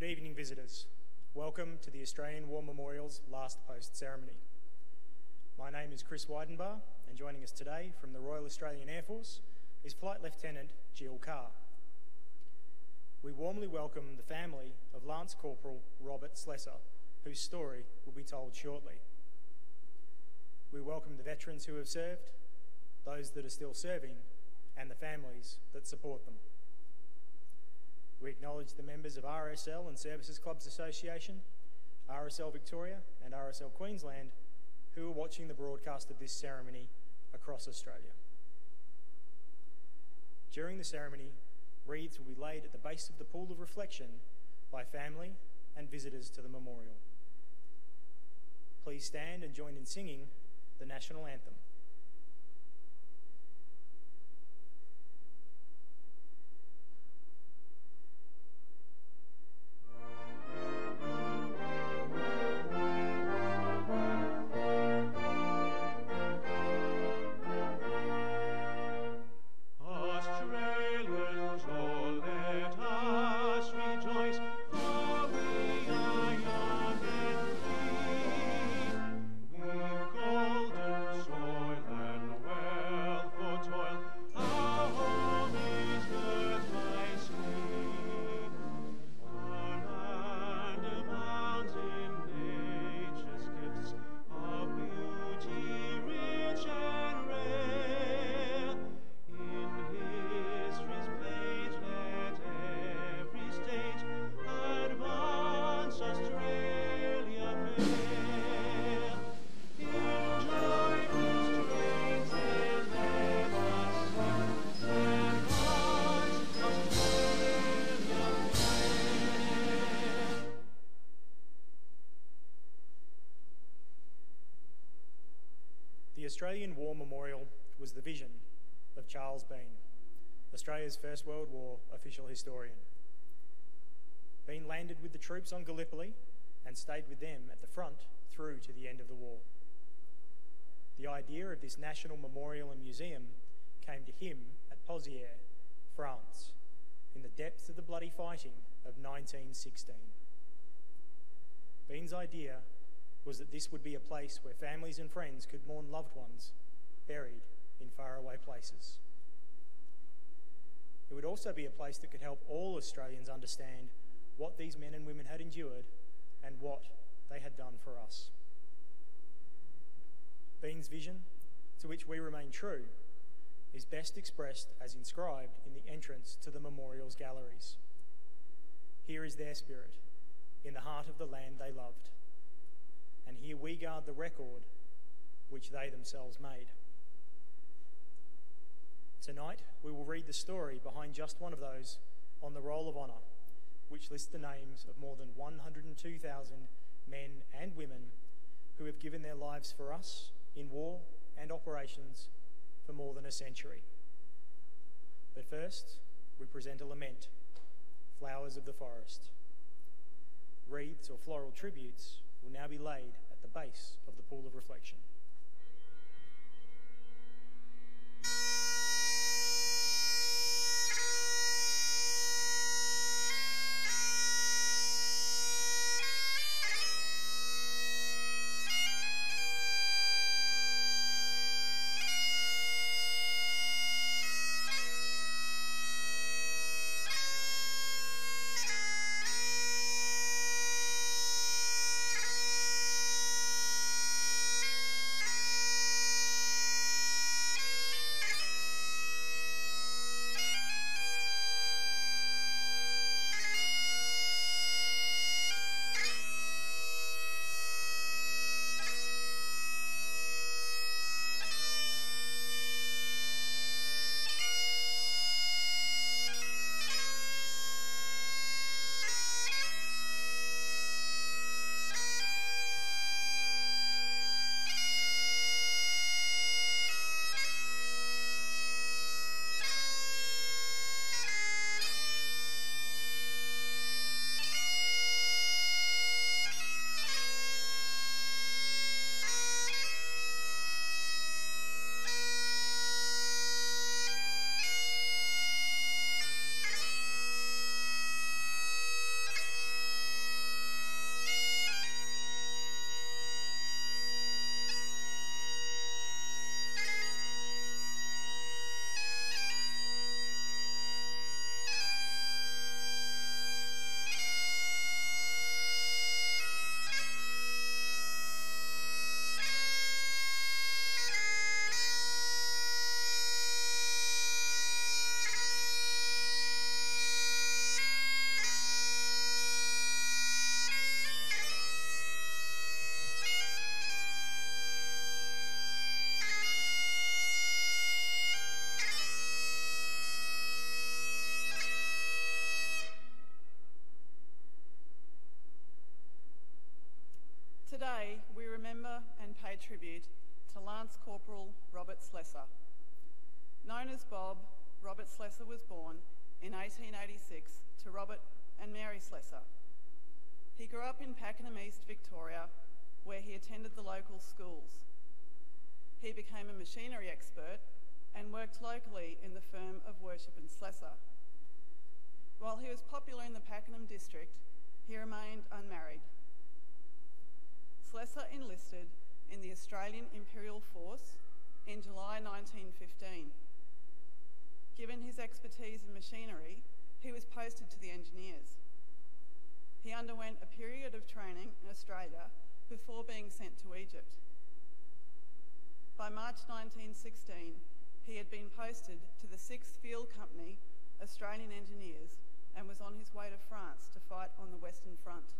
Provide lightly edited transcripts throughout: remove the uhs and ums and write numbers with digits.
evening, visitors. Welcome to the Australian War Memorial's last post ceremony. My name is Chris Weidenbar, and joining us today from the Royal Australian Air Force is Flight Lieutenant Jill Carr. We warmly welcome the family of Lance Corporal Robert Slessar, whose story will be told shortly. We welcome the veterans who have served, those that are still serving, and the families that support them. We acknowledge the members of RSL and Services Clubs Association, RSL Victoria and RSL Queensland who are watching the broadcast of this ceremony across Australia. During the ceremony, wreaths will be laid at the base of the pool of reflection by family and visitors to the memorial. Please stand and join in singing the national anthem. The Australian War Memorial was the vision of Charles Bean, Australia's First World War official historian. Bean landed with the troops on Gallipoli and stayed with them at the front through to the end of the war. The idea of this national memorial and museum came to him at Pozières, France, in the depths of the bloody fighting of 1916. Bean's idea was that this would be a place where families and friends could mourn loved ones buried in faraway places. It would also be a place that could help all Australians understand what these men and women had endured and what they had done for us. Bean's vision, to which we remain true, is best expressed as inscribed in the entrance to the memorial's galleries. Here is their spirit, in the heart of the land they loved. And here we guard the record which they themselves made. Tonight, we will read the story behind just one of those on the Roll of Honour, which lists the names of more than 102,000 men and women who have given their lives for us in war and operations for more than a century. But first, we present a lament, Flowers of the Forest. Wreaths or floral tributes will now be laid at the base of the pool of reflection. Today, we remember and pay tribute to Lance Corporal Robert Slessar. Known as Bob, Robert Slessar was born in 1886 to Robert and Mary Slessar. He grew up in Pakenham East, Victoria, where he attended the local schools. He became a machinery expert and worked locally in the firm of Worship and Slessar. While he was popular in the Pakenham district, he remained unmarried. Slessar enlisted in the Australian Imperial Force in July 1915. Given his expertise in machinery, he was posted to the Engineers. He underwent a period of training in Australia before being sent to Egypt. By March 1916, he had been posted to the 6th Field Company, Australian Engineers, and was on his way to France to fight on the Western Front.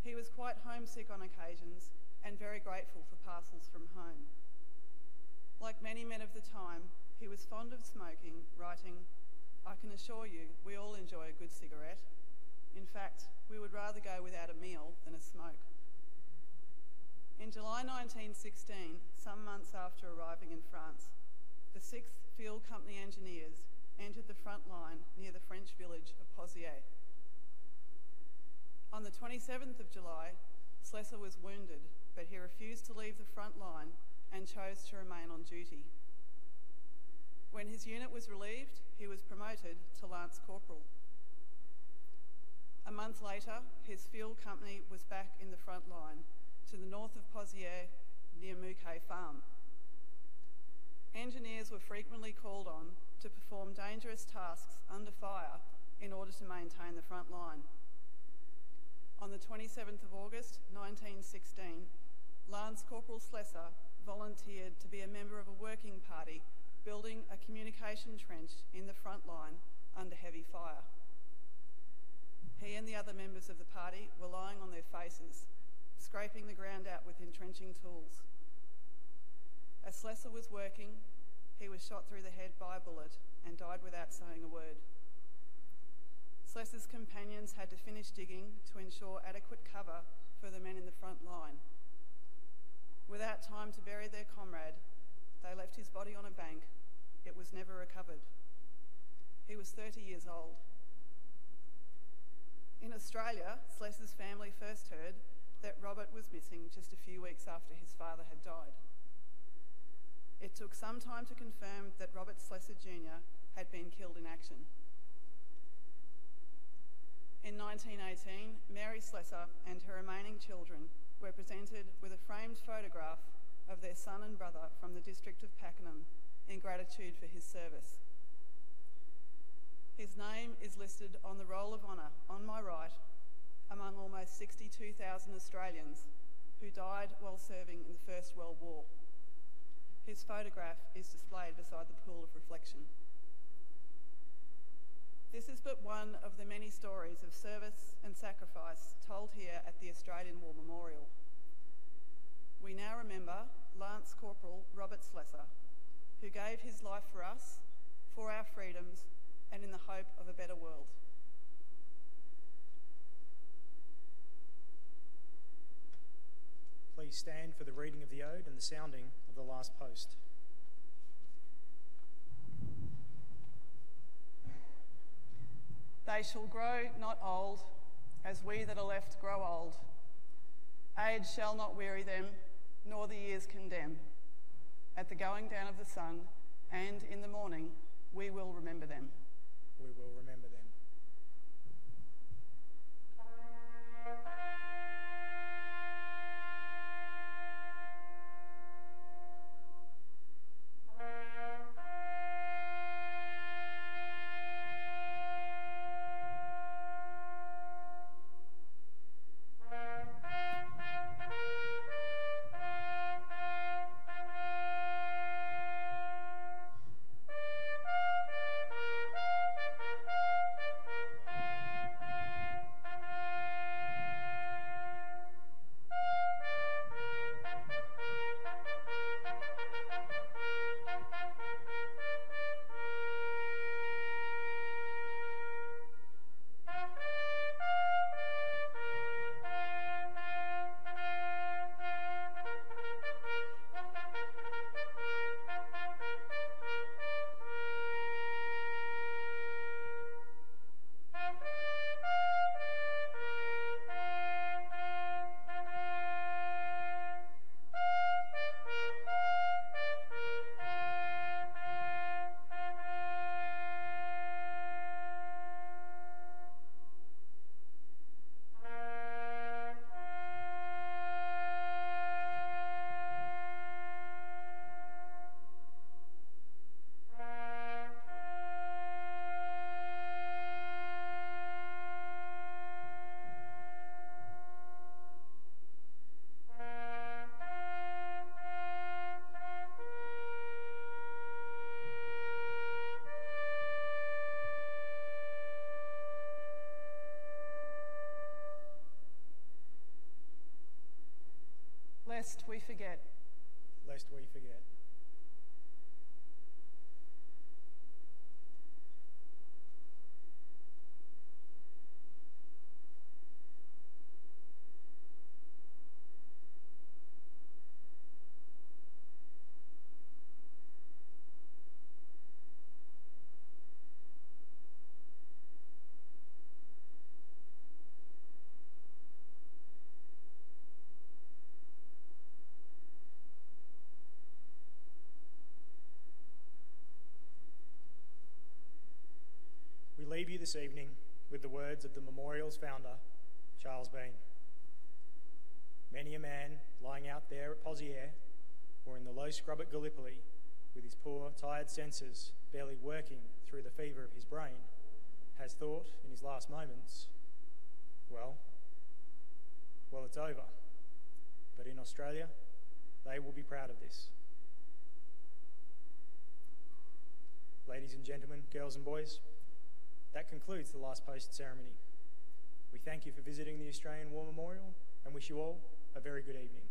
He was quite homesick on occasions and very grateful for parcels from home. Like many men of the time, he was fond of smoking, writing, "I can assure you we all enjoy a good cigarette. In fact, we would rather go without a meal than a smoke." In July 1916, some months after arriving in France, the 6th Field Company Engineers entered the front line near the French village of Pozières. On the 27th of July, Slessar was wounded, but he refused to leave the front line and chose to remain on duty. When his unit was relieved, he was promoted to Lance Corporal. A month later, his field company was back in the front line to the north of Pozières near Mouquet Farm. Engineers were frequently called on to perform dangerous tasks under fire in order to maintain the front line. On the 27th of August 1916, Lance Corporal Slessar volunteered to be a member of a working party building a communication trench in the front line under heavy fire. He and the other members of the party were lying on their faces, scraping the ground out with entrenching tools. As Slessar was working, he was shot through the head by a bullet and died without saying a word. Slessar's companions had to finish digging to ensure adequate cover for the men in the front line. Without time to bury their comrade, they left his body on a bank. It was never recovered. He was 30 years old. In Australia, Slessar's family first heard that Robert was missing just a few weeks after his father had died. It took some time to confirm that Robert Slessar Jr. had been killed in action. In 1918, Mary Slessar and her remaining children were presented with a framed photograph of their son and brother from the district of Pakenham in gratitude for his service. His name is listed on the Roll of Honour on my right among almost 62,000 Australians who died while serving in the First World War. His photograph is displayed beside the pool of reflection. This is but one of the many stories of service and sacrifice told here at the Australian War Memorial. We now remember Lance Corporal Robert Slessar, who gave his life for us, for our freedoms, and in the hope of a better world. Please stand for the reading of the ode and the sounding of the last post. They shall grow not old, as we that are left grow old. Age shall not weary them, nor the years condemn. At the going down of the sun, and in the morning, we will remember them. We will remember them. lest we forget. Lest we forget. We leave you this evening with the words of the memorial's founder, Charles Bean. Many a man lying out there at Poziere or in the low scrub at Gallipoli with his poor, tired senses barely working through the fever of his brain has thought in his last moments, well, it's over. But in Australia, they will be proud of this. Ladies and gentlemen, girls and boys, that concludes the last post ceremony. We thank you for visiting the Australian War Memorial and wish you all a very good evening.